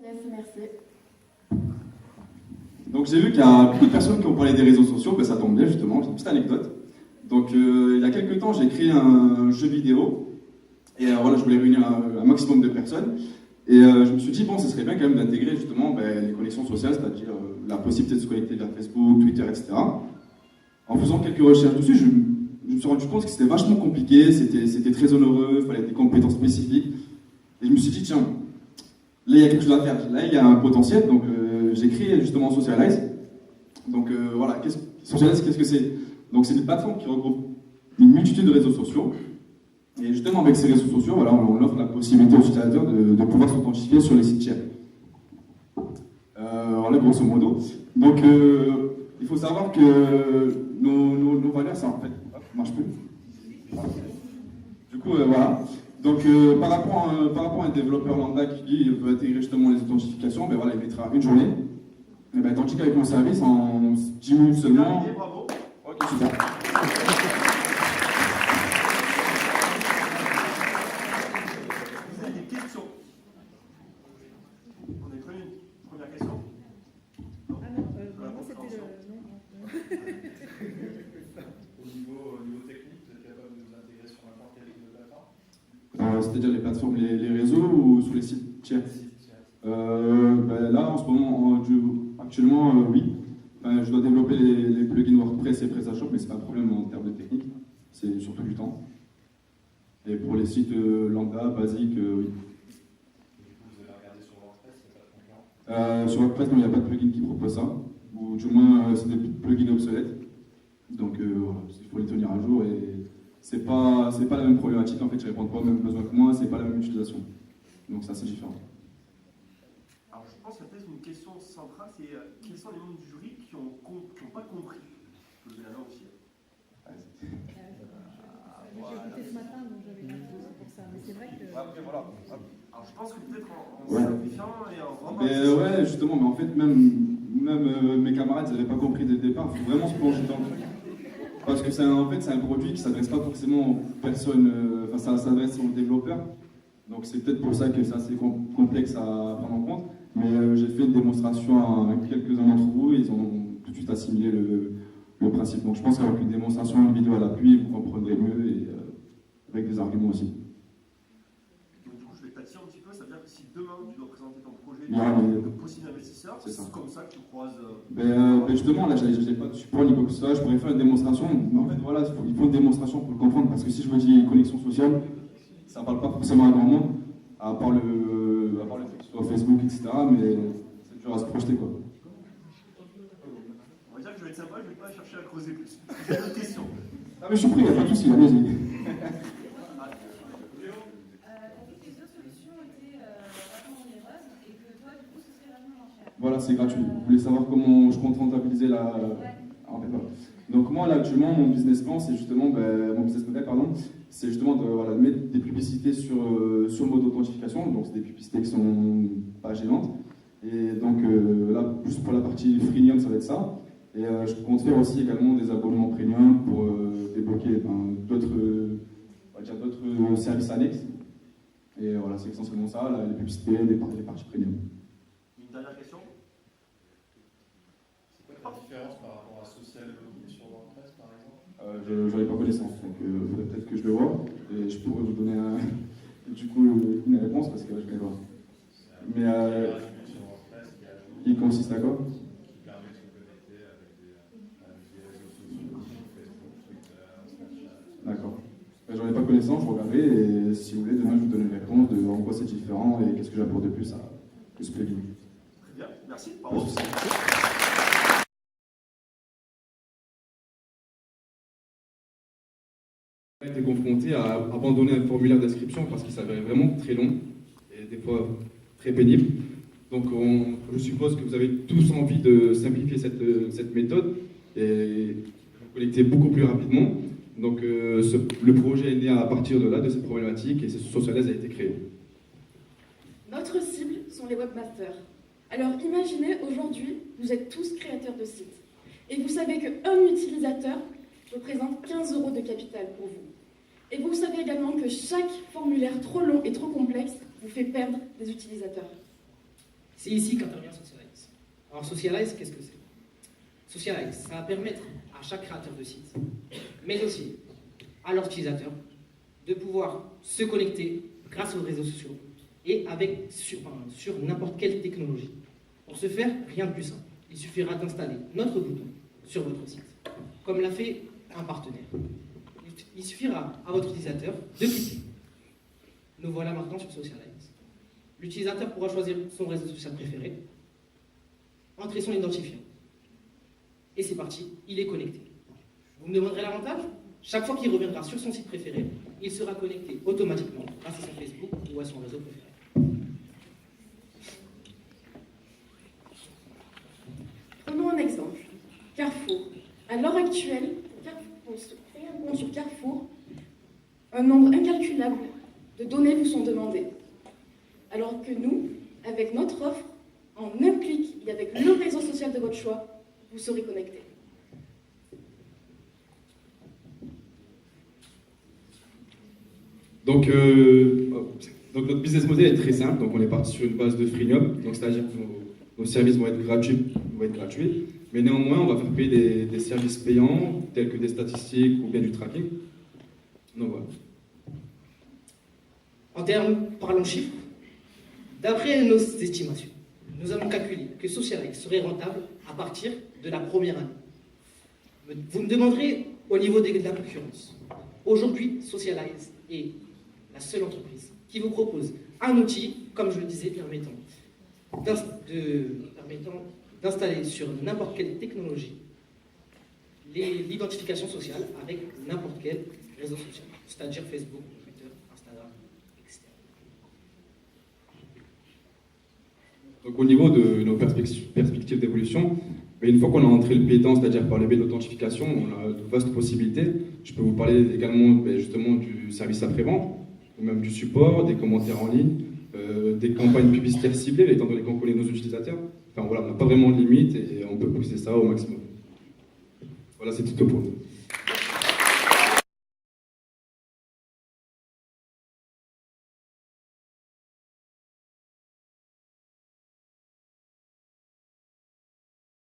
Yes, merci. Donc j'ai vu qu'il y a beaucoup de personnes qui ont parlé des réseaux sociaux, ben, ça tombe bien justement, j'ai une petite anecdote. Donc il y a quelques temps, j'ai créé un jeu vidéo, et voilà, je voulais réunir un maximum de personnes. Et je me suis dit, bon, ce serait bien quand même d'intégrer justement ben, les connexions sociales, c'est-à-dire la possibilité de se connecter via Facebook, Twitter, etc. En faisant quelques recherches dessus, je me suis rendu compte que c'était vachement compliqué, c'était très onéreux, il fallait des compétences spécifiques. Et je me suis dit, tiens, là il y a quelque chose à faire, là il y a un potentiel, donc j'ai créé justement Socialize. Donc voilà, Socialize, qu'est-ce que c'est? Donc c'est une plateforme qui regroupe une multitude de réseaux sociaux. Et justement avec ces réseaux sociaux, voilà, on offre la possibilité aux utilisateurs de pouvoir s'authentifier sur les sites tiers. Voilà, grosso modo. Donc il faut savoir que nos valeurs, ça en fait, marche plus. Du coup, voilà. Donc, par rapport à un développeur lambda qui dit veut intégrer justement les authentifications, ben voilà, il mettra une journée. Et ben, tandis qu'avec mon service, en 10 minutes seulement. Bravo. Ok, super. Vous avez des questions? On a une première question? Non. Ah non, moi c'était le. Non. Au niveau technique, vous êtes capable de vous intégrer sur n'importe quelle plateforme? C'est-à-dire les plateformes, les réseaux ou sur les sites tiers? Ben là, en ce moment, actuellement, oui. Je dois développer les plugins WordPress et PrestaShop, mais c'est pas un problème en termes de technique. C'est surtout du temps. Et pour les sites lambda, basiques, oui. Du coup, vous avez regardé sur WordPress, il n'y a pas de concurrent? Sur WordPress, non, il n'y a pas de plugin qui propose ça. Ou du moins, c'est des plugins obsolètes. Donc, voilà, il faut les tenir à jour. Et c'est pas la même problématique. En fait, ils ne répondent pas aux mêmes besoins que moi, c'est pas la même utilisation. Donc, ça, c'est différent. Alors, je pense qu'il y a peut-être une question centrale, c'est quels sont les membres du jury qui n'ont pas compris? Je peux lever la main aussi. J'ai écouté ce matin, donc j'avais une réponse pour ça. Mais c'est vrai que. Après, voilà. Alors, je pense que peut-être en Ouais. simplifiant et en Ouais, justement, mais en fait, même mes camarades n'avaient pas compris dès le départ. Il faut vraiment se plonger dans le truc. Parce que c'est un produit qui ne s'adresse pas forcément aux personnes, ça s'adresse aux développeurs. Donc c'est peut-être pour ça que c'est assez complexe à prendre en compte. Mais j'ai fait une démonstration à quelques-uns d'entre vous et ils ont tout de suite assimilé le principe. Donc je pense qu'avec une démonstration, une vidéo à l'appui, vous comprendrez mieux et avec des arguments aussi. Donc, du coup, je vais t'attirer un petit peu, ça veut dire que si demain tu dois présenter ton projet Ouais, de possibles investisseurs, c'est comme ça que tu croises. Justement, là, j'ai pas de support ni quoi que ce soit, je pourrais faire une démonstration. Mais en fait, voilà, il faut une démonstration pour le comprendre, parce que si je vous dis connexion sociale, ça ne parle pas forcément à grand monde, à part le fait que ce soit Facebook, etc. Mais c'est dur à se projeter, quoi. On va dire que je vais être sympa, je ne vais pas chercher à creuser plus. J'ai d'autres questions. Ah, mais je suis pris, il n'y a pas de souci, allez-y. Voilà, c'est gratuit. Vous voulez savoir comment je compte rentabiliser la. En fait, voilà. Donc moi, là, actuellement, mon business plan, c'est justement, mon business model, pardon, c'est justement de mettre des publicités sur le mode d'authentification. Donc c'est des publicités qui sont pas gênantes. Et donc là, juste pour la partie freemium, ça va être ça. Et je compte faire aussi également des abonnements premium pour débloquer d'autres services annexes. Et voilà, c'est essentiellement ça, là, les publicités, les parties premium. Une dernière question? C'est quoi la différence par rapport à Social Login sur WordPress, par exemple? Je n'en ai pas connaissance, donc il faudrait peut-être que je le vois. Et je pourrais vous donner du coup une réponse parce que je vais voir. Mais qui consiste à quoi? Qui permet de se connecter avec des réseaux sociaux, Facebook, Twitter, Snapchat. D'accord. J'en ai pas connaissance, je regarderai et si vous voulez, demain je vous donne une réponse de en quoi c'est différent et qu'est-ce que j'apporte de plus à ce plugin. Très bien, merci. Bravo. J'ai été confronté à abandonner un formulaire d'inscription parce qu'il s'avérait vraiment très long et des fois très pénible. Donc je suppose que vous avez tous envie de simplifier cette méthode et vous collecter beaucoup plus rapidement. Donc le projet est né à partir de là, de cette problématique, et Socialize a été créé. Notre cible sont les webmasters. Alors imaginez, aujourd'hui, vous êtes tous créateurs de sites. Et vous savez qu'un utilisateur représente 15 € de capital pour vous. Et vous savez également que chaque formulaire trop long et trop complexe vous fait perdre des utilisateurs. C'est ici qu'intervient Socialize. Alors Socialize, qu'est-ce que c'est? Socialize, ça va permettre à chaque créateur de site, mais aussi à leurs utilisateurs, de pouvoir se connecter grâce aux réseaux sociaux et sur n'importe quelle technologie. Pour ce faire, rien de plus simple. Il suffira d'installer notre bouton sur votre site, comme l'a fait un partenaire. Il suffira à votre utilisateur de cliquer. Nous voilà maintenant sur Socialize. L'utilisateur pourra choisir son réseau social préféré, entrer son identifiant. Et c'est parti, il est connecté. Vous me demanderez l'avantage? Chaque fois qu'il reviendra sur son site préféré, il sera connecté automatiquement grâce à son Facebook ou à son réseau préféré. Prenons un exemple. Carrefour. À l'heure actuelle, pour se créer un compte sur Carrefour, un nombre incalculable de données vous sont demandées. Alors que nous, avec notre offre, en un clic et avec le réseau social de votre choix, vous serez connecté. Donc notre business model est très simple. Donc on est parti sur une base de freemium, donc c'est-à-dire que nos services vont être gratuits, mais néanmoins on va faire payer des services payants tels que des statistiques ou bien du tracking. Donc voilà. En termes, parlons chiffres, d'après nos estimations, nous avons calculé que Socialize serait rentable à partir de la première année. Vous me demanderez au niveau de la concurrence. Aujourd'hui, Socialize est la seule entreprise qui vous propose un outil, comme je le disais, permettant d'installer sur n'importe quelle technologie l'identification sociale avec n'importe quel réseau social, c'est-à-dire Facebook, Twitter, Instagram, etc. Donc au niveau de nos perspectives d'évolution, une fois qu'on a entré le pied dedans, c'est-à-dire par le biais de l'authentification, on a de vastes possibilités. Je peux vous parler également justement du service après-vente, ou même du support, des commentaires en ligne, des campagnes publicitaires ciblées, étant donné qu'on connaît nos utilisateurs. Enfin voilà, on n'a pas vraiment de limite et on peut pousser ça au maximum. Voilà, c'est tout pour nous.